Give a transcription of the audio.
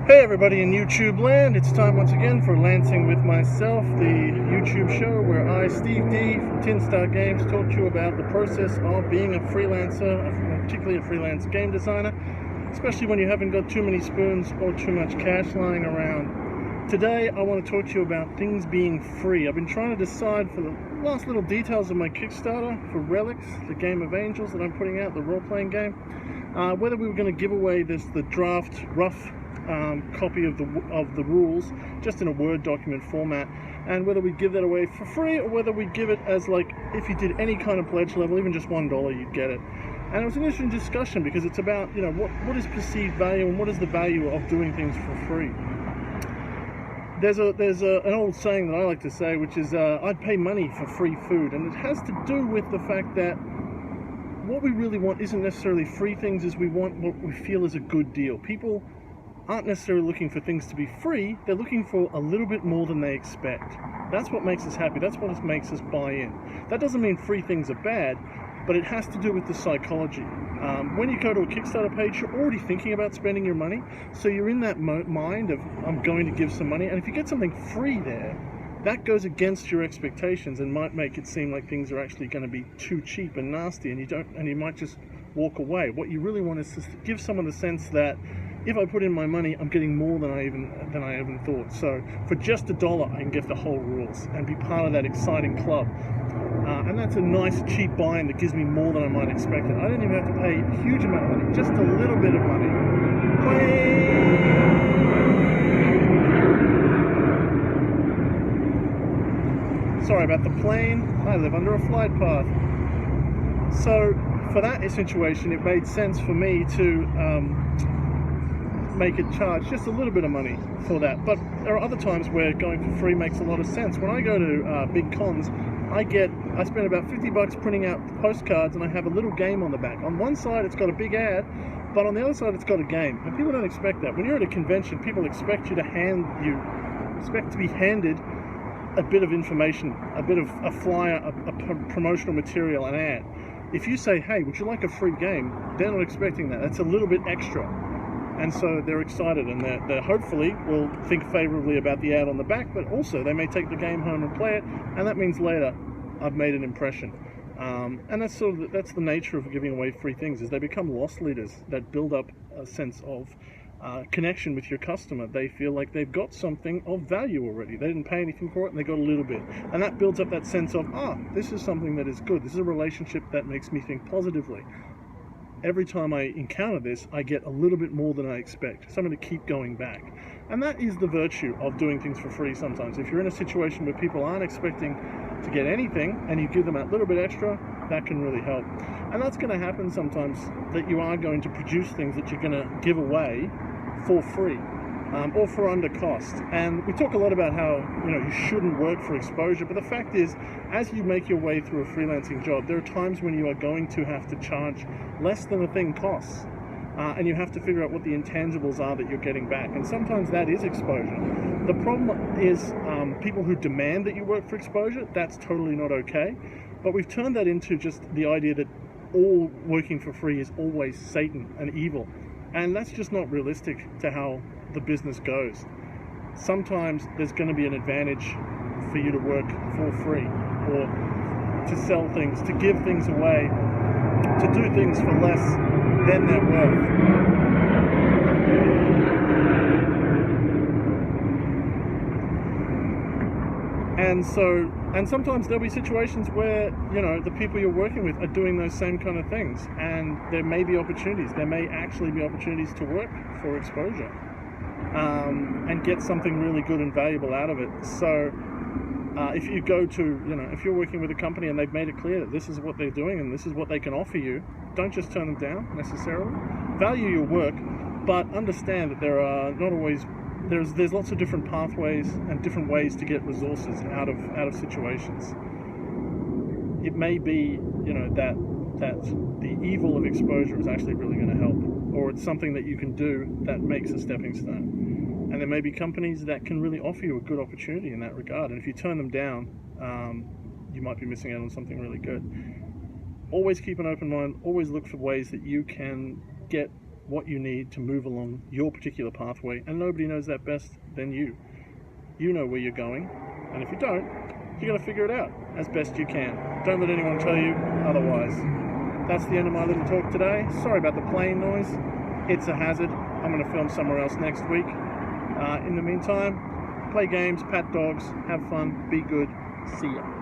Hey everybody in YouTube land, it's time once again for Lancing with Myself, the YouTube show where I, Steve D from Tin Star Games, talk to you about the process of being a freelancer, particularly a freelance game designer, especially when you haven't got too many spoons or too much cash lying around. Today I want to talk to you about things being free. I've been trying to decide for the last little details of my Kickstarter for Relics, the Game of Angels that I'm putting out, the role-playing game, whether we were going to give away the draft rough copy of the rules just in a Word document format, and whether we give that away for free or whether we give it as, like, if you did any kind of pledge level, even just $1, you'd get it. And it was an interesting discussion because it's about, you know, what is perceived value and what is the value of doing things for free. There's an old saying that I like to say, which is I'd pay money for free food, and it has to do with the fact that what we really want isn't necessarily free things, is we want what we feel is a good deal. People aren't necessarily looking for things to be free, they're looking for a little bit more than they expect. That's what makes us happy, that's what makes us buy in. That doesn't mean free things are bad, but it has to do with the psychology. When you go to a Kickstarter page, you're already thinking about spending your money, so you're in that mind of, I'm going to give some money, and if you get something free there, that goes against your expectations and might make it seem like things are actually going to be too cheap and nasty, and you might just walk away. What you really want is to give someone the sense that if I put in my money, I'm getting more than I even thought. So for just $1, I can get the whole rules and be part of that exciting club. And that's a nice cheap buy-in that gives me more than I might expect. I don't even have to pay a huge amount of money, just a little bit of money. Sorry about the plane. I live under a flight path. So for that situation, it made sense for me to make it charge just a little bit of money for that. But there are other times where going for free makes a lot of sense. When I go to big cons, I spend about $50 printing out postcards, and I have a little game on the back. On one side it's got a big ad, but on the other side it's got a game. And people don't expect that. When you're at a convention, people expect to be handed a bit of information, a bit of a flyer, a promotional material, an ad. If you say, hey, would you like a free game, they're not expecting that. That's a little bit extra. And so they're excited, and they hopefully will think favorably about the ad on the back, but also they may take the game home and play it, and that means later I've made an impression. And that's that's the nature of giving away free things, is they become loss leaders that build up a sense of connection with your customer. They feel like they've got something of value already. They didn't pay anything for it, and they got a little bit. And that builds up that sense of, this is something that is good. This is a relationship that makes me think positively. Every time I encounter this, I get a little bit more than I expect, so I'm going to keep going back. And that is the virtue of doing things for free sometimes. If you're in a situation where people aren't expecting to get anything, and you give them a little bit extra, that can really help. And that's going to happen sometimes, that you are going to produce things that you're going to give away for free. Or for under cost. And we talk a lot about how, you shouldn't work for exposure, but the fact is, as you make your way through a freelancing job, there are times when you are going to have to charge less than a thing costs, and you have to figure out what the intangibles are that you're getting back, and sometimes that is exposure. The problem is people who demand that you work for exposure. That's totally not okay, but we've turned that into just the idea that all working for free is always Satan and evil, and that's just not realistic to how the business goes. Sometimes there's going to be an advantage for you to work for free, or to sell things, to give things away, to do things for less than they're worth. And sometimes there'll be situations where, the people you're working with are doing those same kind of things, and there may be opportunities. There may actually be opportunities to work for exposure. And get something really good and valuable out of it. So if you go to, if you're working with a company and they've made it clear that this is what they're doing and this is what they can offer you, don't just turn them down necessarily. Value your work, but understand that there are not always, there's lots of different pathways and different ways to get resources out of situations. It may be, that the evil of exposure is actually really going to help, or it's something that you can do that makes a stepping stone. And there may be companies that can really offer you a good opportunity in that regard, and if you turn them down, you might be missing out on something really good. Always keep an open mind, always look for ways that you can get what you need to move along your particular pathway, and nobody knows that best than you. You know where you're going, and if you don't, you're going to figure it out as best you can. Don't let anyone tell you otherwise. That's the end of my little talk today. Sorry about the plane noise. It's a hazard. I'm going to film somewhere else next week. In the meantime, play games, pat dogs, have fun, be good. See ya.